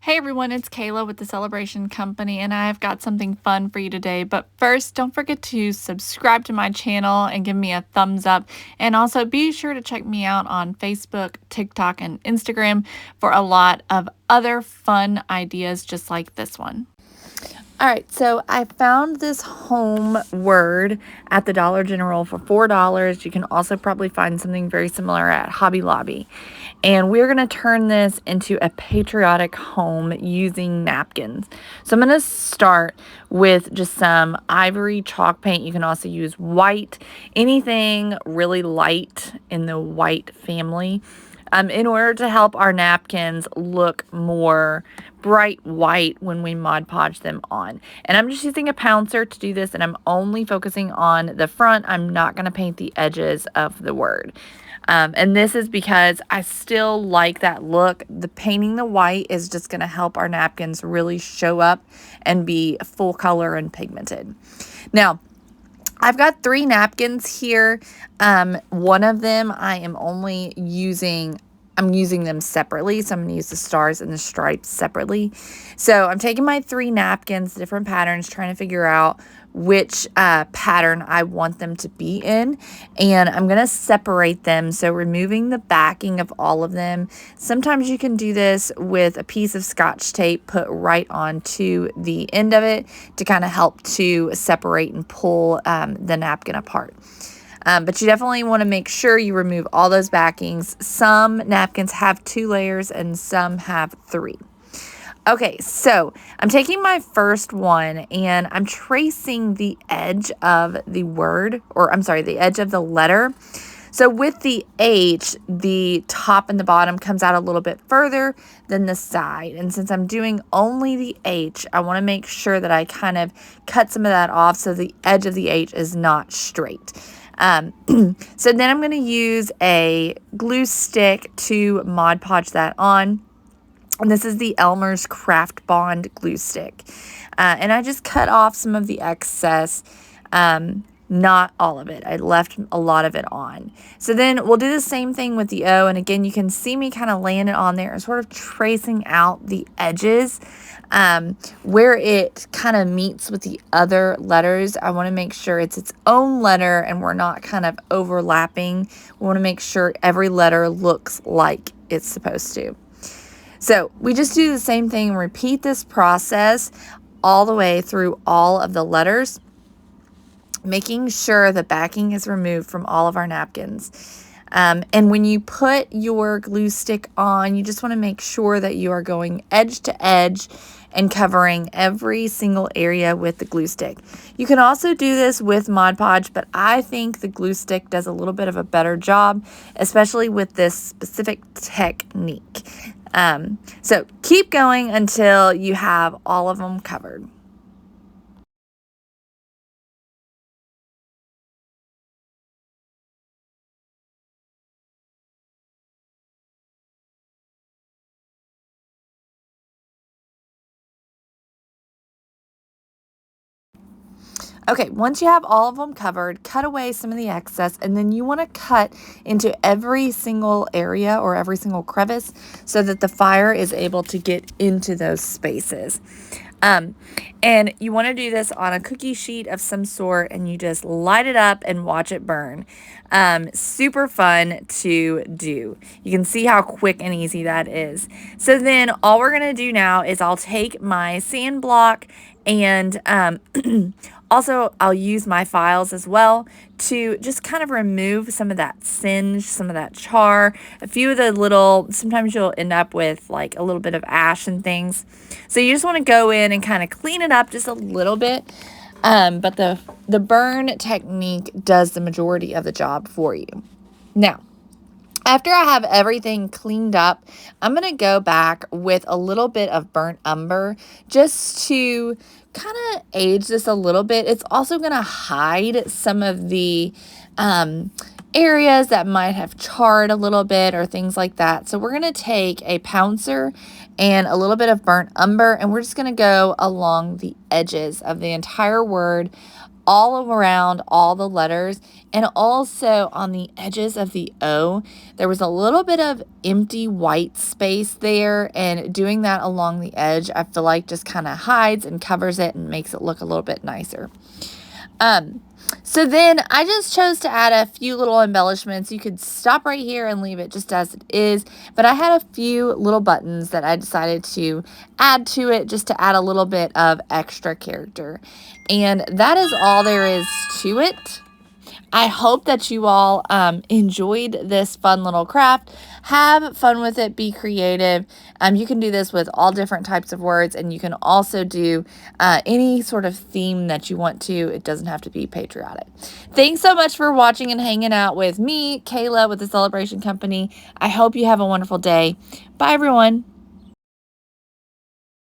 Hey everyone, it's Kayla with the Celebration Company, and I've got something fun for you today. But first, don't forget to subscribe to my channel and give me a thumbs up. And also be sure to check me out on Facebook, TikTok, and Instagram for a lot of other fun ideas just like this one. All right, so I found this home word at the Dollar General for $4. You can also probably find something very similar at Hobby Lobby. And we're going to turn this into a patriotic home using napkins. So I'm going to start with just some ivory chalk paint. You can also use white, anything really light in the white family. In order to help our napkins look more bright white when we Mod Podge them on. And I'm just using a pouncer to do this, and I'm only focusing on the front. I'm not going to paint the edges of the word. And this is because I still like that look. The painting the white is just going to help our napkins really show up and be full color and pigmented. Now, I've got 3 napkins here. One of them I'm using them separately. So I'm going to use the stars and the stripes separately. So I'm taking my 3 napkins, different patterns, trying to figure out which pattern I want them to be in. And I'm going to separate them. So removing the backing of all of them. Sometimes you can do this with a piece of Scotch tape put right onto the end of it to kind of help to separate and pull the napkin apart. But you definitely want to make sure you remove all those backings. Some napkins have 2 layers and some have 3. Okay, so I'm taking my first one and I'm tracing the edge of the word, or I'm sorry, the edge of the letter. So with the H, the top and the bottom comes out a little bit further than the side. And since I'm doing only the H, I want to make sure that I kind of cut some of that off so the edge of the H is not straight. So then I'm going to use a glue stick to Mod Podge that on. And this is the Elmer's Craft Bond glue stick. And I just cut off some of the excess, not all of it. I left a lot of it on. So then we'll do the same thing with the O. And again, you can see me kind of laying it on there and sort of tracing out the edges. Where it kind of meets with the other letters, I want to make sure it's its own letter and we're not kind of overlapping. We want to make sure every letter looks like it's supposed to. So we just do the same thing and repeat this process all the way through all of the letters, making sure the backing is removed from all of our napkins. And when you put your glue stick on, you just want to make sure that you are going edge to edge and covering every single area with the glue stick. You can also do this with Mod Podge, but I think the glue stick does a little bit of a better job, especially with this specific technique. So keep going until you have all of them covered. Okay, once you have all of them covered, cut away some of the excess, and then you want to cut into every single area or every single crevice so that the fire is able to get into those spaces. And you want to do this on a cookie sheet of some sort, and you just light it up and watch it burn. Super fun to do. You can see how quick and easy that is. So then all we're going to do now is I'll take my sand block and also I'll use my files as well to just kind of remove some of that singe, some of that char, a few of the little, sometimes you'll end up with like a little bit of ash and things. So you just want to go in and kind of clean it up just a little bit. But the burn technique does the majority of the job for you. Now, after I have everything cleaned up, I'm going to go back with a little bit of burnt umber just to kind of age this a little bit. It's also going to hide some of the areas that might have charred a little bit or things like that. So we're going to take a pouncer and a little bit of burnt umber, and we're just going to go along the edges of the entire word all around all the letters, and also on the edges of the O, there was a little bit of empty white space there, and doing that along the edge, I feel like just kind of hides and covers it and makes it look a little bit nicer. So then I just chose to add a few little embellishments. You could stop right here and leave it just as it is, but I had a few little buttons that I decided to add to it just to add a little bit of extra character. And that is all there is to it. I hope that you all enjoyed this fun little craft. Have fun with it. Be creative. You can do this with all different types of words, and you can also do any sort of theme that you want to. It doesn't have to be patriotic. Thanks so much for watching and hanging out with me, Kayla, with the Celebration Company. I hope you have a wonderful day. Bye, everyone.